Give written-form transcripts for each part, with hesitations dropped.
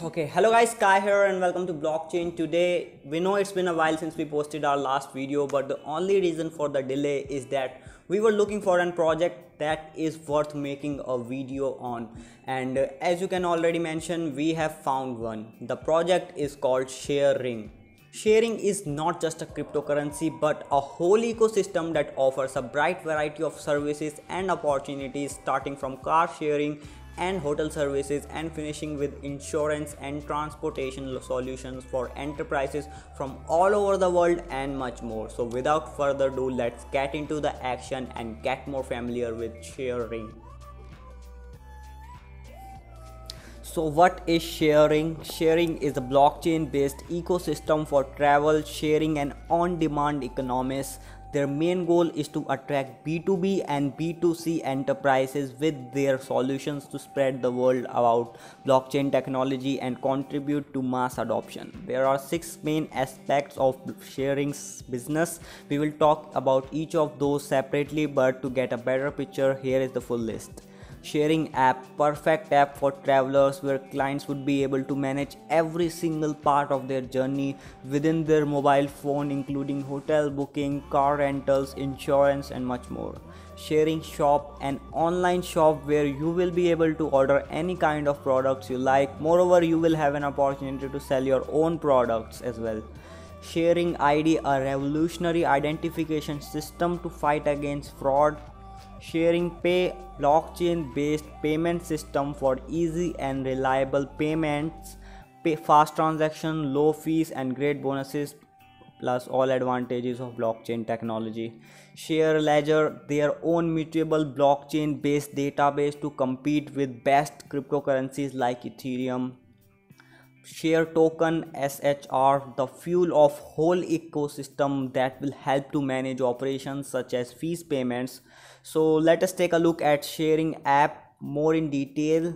Okay, hello guys, Sky here and welcome to Blockchain. Today, we know it's been a while since we posted our last video, but the only reason for the delay is that we were looking for a project that is worth making a video on. And as you can already mention, we have found one. The project is called Sharing. Sharing is not just a cryptocurrency but a whole ecosystem that offers a bright variety of services and opportunities, starting from car sharing and hotel services and finishing with insurance and transportation solutions for enterprises from all over the world and much more. So without further ado, let's get into the action and get more familiar with sharing. So what is sharing? Sharing is a blockchain based ecosystem for travel, sharing and on-demand economies. Their main goal is to attract B2B and B2C enterprises with their solutions to spread the word about blockchain technology and contribute to mass adoption. There are 6 main aspects of sharing's business. We will talk about each of those separately, but to get a better picture, here is the full list. Sharing app, perfect app for travelers where clients would be able to manage every single part of their journey within their mobile phone, including hotel booking, car rentals, insurance and much more. Sharing shop, an online shop where you will be able to order any kind of products you like. Moreover, you will have an opportunity to sell your own products as well. Sharing ID, a revolutionary identification system to fight against fraud. Sharing Pay, blockchain based payment system for easy and reliable payments, fast transaction, low fees and great bonuses, plus all advantages of blockchain technology. Share Ledger, their own mutable blockchain based database to compete with best cryptocurrencies like Ethereum. Share Token, SHR, the fuel of whole ecosystem that will help to manage operations such as fees payments. So let us take a look at sharing app more in detail.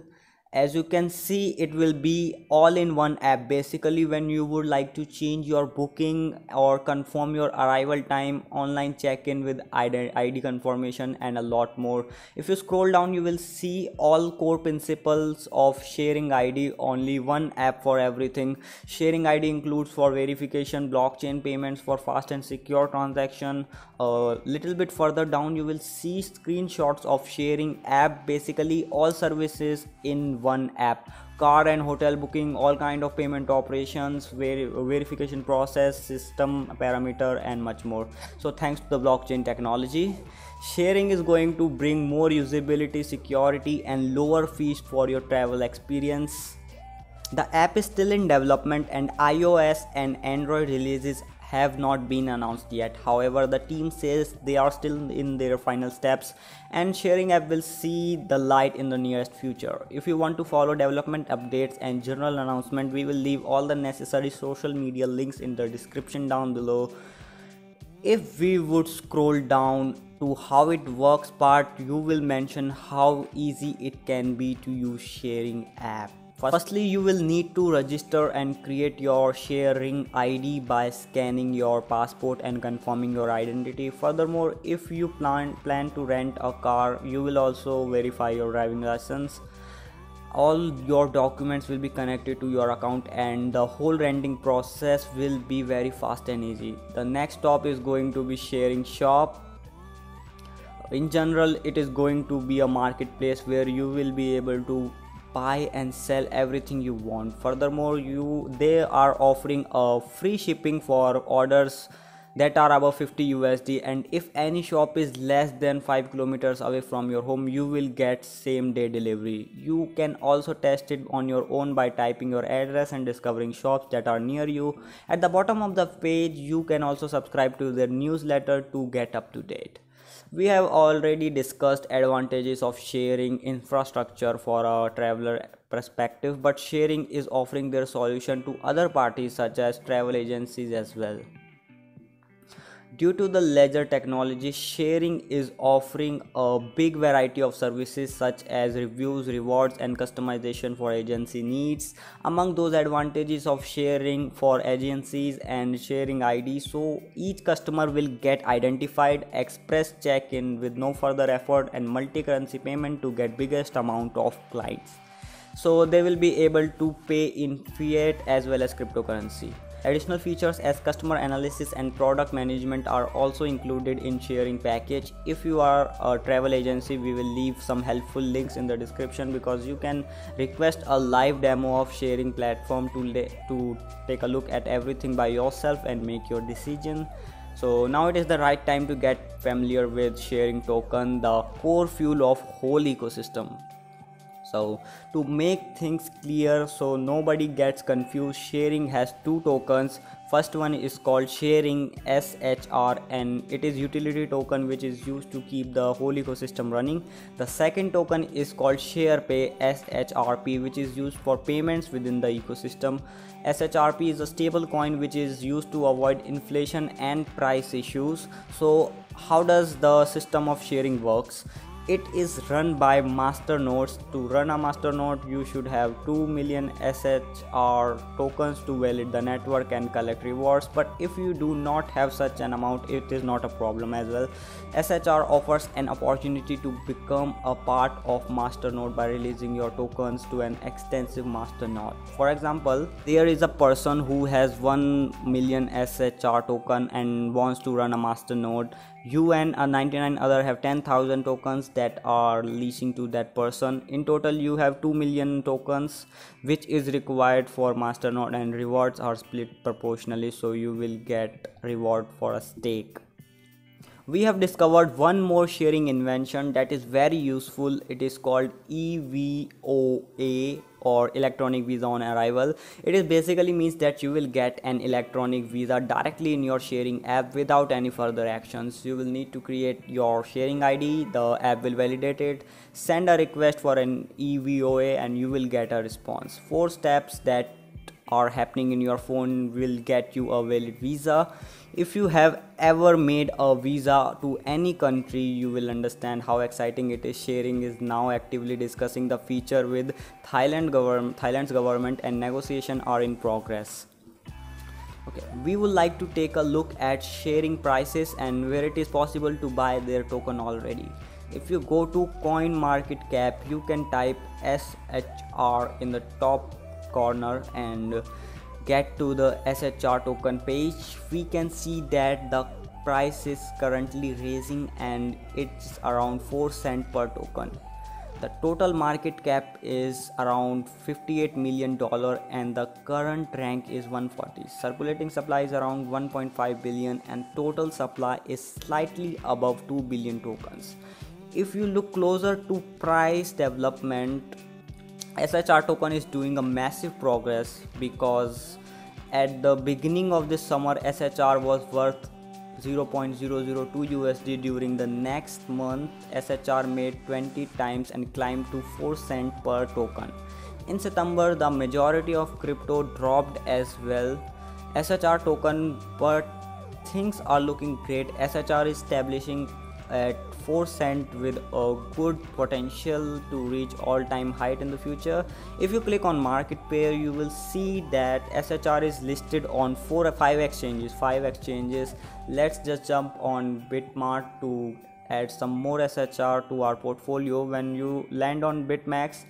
As you can see, it will be all in one app. Basically, when you would like to change your booking or confirm your arrival time, online check-in with ID confirmation and a lot more. If you scroll down, you will see all core principles of sharing ID, only one app for everything. Sharing ID includes for verification, blockchain payments for fast and secure transaction. A little bit further down, you will see screenshots of sharing app, basically all services in one app: car and hotel booking, all kind of payment operations, verification process, system parameter and much more. So thanks to the blockchain technology, sharing is going to bring more usability, security and lower fees for your travel experience. The app is still in development and iOS and Android releases have not been announced yet. However, the team says they are still in their final steps and sharing app will see the light in the nearest future. If you want to follow development updates and general announcement, we will leave all the necessary social media links in the description down below. If we would scroll down to how it works part, you will mention how easy it can be to use sharing app. Firstly, you will need to register and create your sharing ID by scanning your passport and confirming your identity. Furthermore, if you plan to rent a car, you will also verify your driving license. All your documents will be connected to your account and the whole renting process will be very fast and easy. The next stop is going to be sharing shop. In general, it is going to be a marketplace where you will be able to buy and sell everything you want. Furthermore, they are offering a free shipping for orders that are above 50 USD, and if any shop is less than 5 kilometers away from your home, you will get same day delivery. You can also test it on your own by typing your address and discovering shops that are near you. At the bottom of the page, you can also subscribe to their newsletter to get up to date. We have already discussed advantages of sharing infrastructure for a traveler perspective, but sharing is offering their solution to other parties such as travel agencies as well. Due to the ledger technology, sharing is offering a big variety of services such as reviews, rewards and customization for agency needs. Among those advantages of sharing for agencies and sharing ID, so each customer will get identified, express check-in with no further effort and multi-currency payment to get biggest amount of clients. so they will be able to pay in fiat as well as cryptocurrency. Additional features as customer analysis and product management are also included in sharing package. If you are a travel agency, we will leave some helpful links in the description, because you can request a live demo of sharing platform to take a look at everything by yourself and make your decision. So now it is the right time to get familiar with sharing token, the core fuel of whole ecosystem. So to make things clear so nobody gets confused, sharing has two tokens. First one is called sharing SHR, and it is utility token which is used to keep the whole ecosystem running. The second token is called SharePay SHRP, which is used for payments within the ecosystem. SHRP is a stable coin which is used to avoid inflation and price issues. So how does the system of sharing works? It is run by masternodes. To run a masternode, you should have 2 million SHR tokens to validate the network and collect rewards, but if you do not have such an amount, it is not a problem as well. SHR offers an opportunity to become a part of masternode by releasing your tokens to an extensive masternode. For example, there is a person who has 1 million SHR token and wants to run a masternode. You and a 99 other have 10,000 tokens that are leasing to that person. In total you have 2 million tokens which is required for masternode, and rewards are split proportionally, so you will get reward for a stake. We have discovered one more sharing invention that is very useful. It is called EVOA, or electronic visa on arrival. It is basically means that you will get an electronic visa directly in your sharing app without any further actions. You will need to create your sharing ID, the app will validate it, send a request for an EVOA, and you will get a response. 4 steps that are happening in your phone will get you a valid visa. If you have ever made a visa to any country, you will understand how exciting it is. Sharing is now actively discussing the feature with Thailand's government, and negotiations are in progress. Okay, we would like to take a look at sharing prices and where it is possible to buy their token already. If you go to CoinMarketCap, you can type SHR in the top corner and get to the SHR token page. We can see that the price is currently raising and it's around 4 cents per token. The total market cap is around $58 million and the current rank is 140. Circulating supply is around 1.5 billion and total supply is slightly above 2 billion tokens. If you look closer to price development, SHR token is doing a massive progress, because at the beginning of this summer SHR was worth 0.002 USD. During the next month SHR made 20 times and climbed to 4 cents per token. In September the majority of crypto dropped as well. SHR token, but things are looking great. SHR is establishing at 4 cents with a good potential to reach all-time height in the future. If you click on market pair, you will see that SHR is listed on 5 exchanges. Let's just jump on Bitmart to add some more SHR to our portfolio. When you land on Bitmax,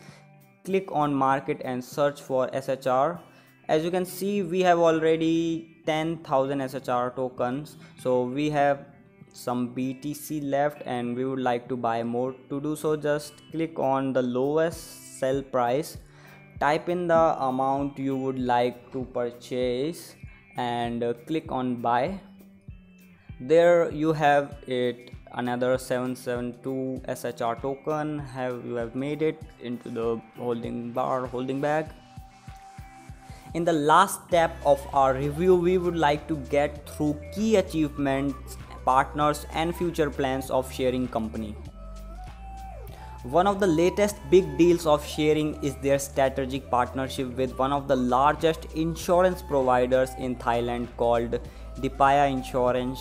click on market and search for SHR. As you can see, we have already 10,000 SHR tokens, so we have some BTC left and we would like to buy more. To do so, just click on the lowest sell price, type in the amount you would like to purchase and click on buy. There you have it, another 772 SHR token. You have made it into the holding bag. In the last step of our review, we would like to get through key achievements, partners and future plans of sharing company. One of the latest big deals of sharing is their strategic partnership with one of the largest insurance providers in Thailand called Dipaya Insurance.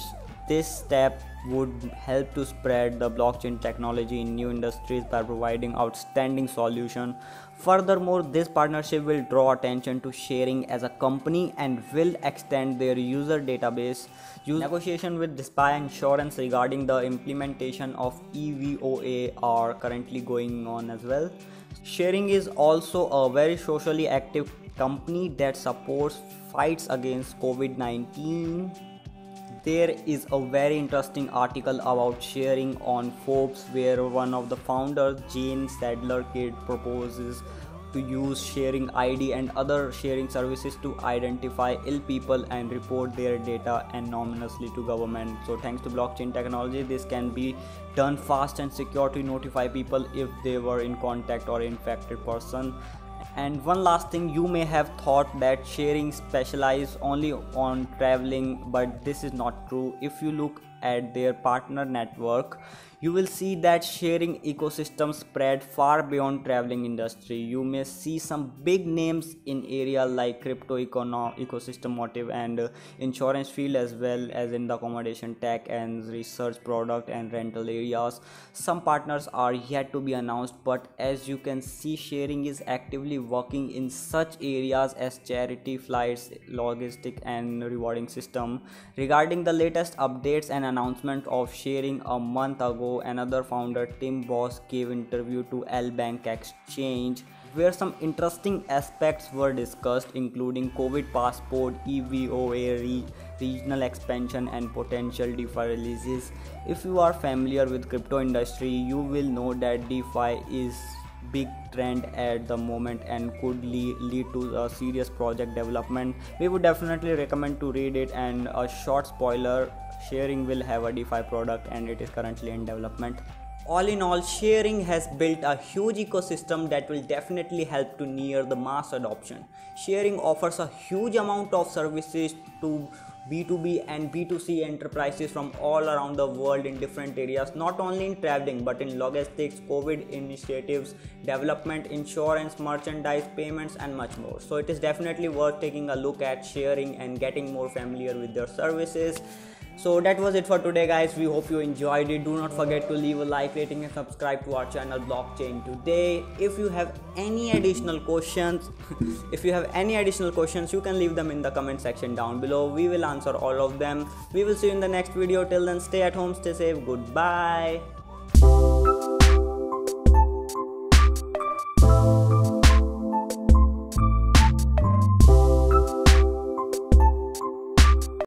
This step would help to spread the blockchain technology in new industries by providing outstanding solution. Furthermore, this partnership will draw attention to sharing as a company and will extend their user database. Negotiation with Dipaya Insurance regarding the implementation of EVOA are currently going on as well. Sharing is also a very socially active company that supports fights against COVID-19. There is a very interesting article about sharing on Forbes where one of the founders, Jane Sadler Kidd, proposes to use sharing ID and other sharing services to identify ill people and report their data anonymously to government. So thanks to blockchain technology, this can be done fast and secure to notify people if they were in contact or infected person. And one last thing, you may have thought that sharing specializes only on traveling, but this is not true. If you look at their partner network, you will see that sharing ecosystems spread far beyond traveling industry. You may see some big names in area like crypto ecosystem motive and insurance field, as well as in the accommodation tech and research product and rental areas. Some partners are yet to be announced, but as you can see, sharing is actively working in such areas as charity, flights, logistic and rewarding system. Regarding the latest updates and announcement of sharing, a month ago another founder, Tim Boss, gave interview to L Bank Exchange where some interesting aspects were discussed, including COVID passport, EVOA, regional expansion and potential DeFi releases. If you are familiar with crypto industry, you will know that DeFi is big trend at the moment and could lead to a serious project development. We would definitely recommend to read it, and a short spoiler, sharing will have a DeFi product and it is currently in development. All in all, sharing has built a huge ecosystem that will definitely help to near the mass adoption. Sharing offers a huge amount of services to B2B and B2C enterprises from all around the world in different areas, not only in traveling but in logistics, COVID initiatives, development, insurance, merchandise, payments and much more. So it is definitely worth taking a look at sharing and getting more familiar with their services. So that was it for today, guys. We hope you enjoyed it. Do not forget to leave a like, rating and subscribe to our channel Blockchain Today. If you have any additional questions you can leave them in the comment section down below. We will answer all of them. We will see you in the next video. Till then, stay at home, stay safe, goodbye.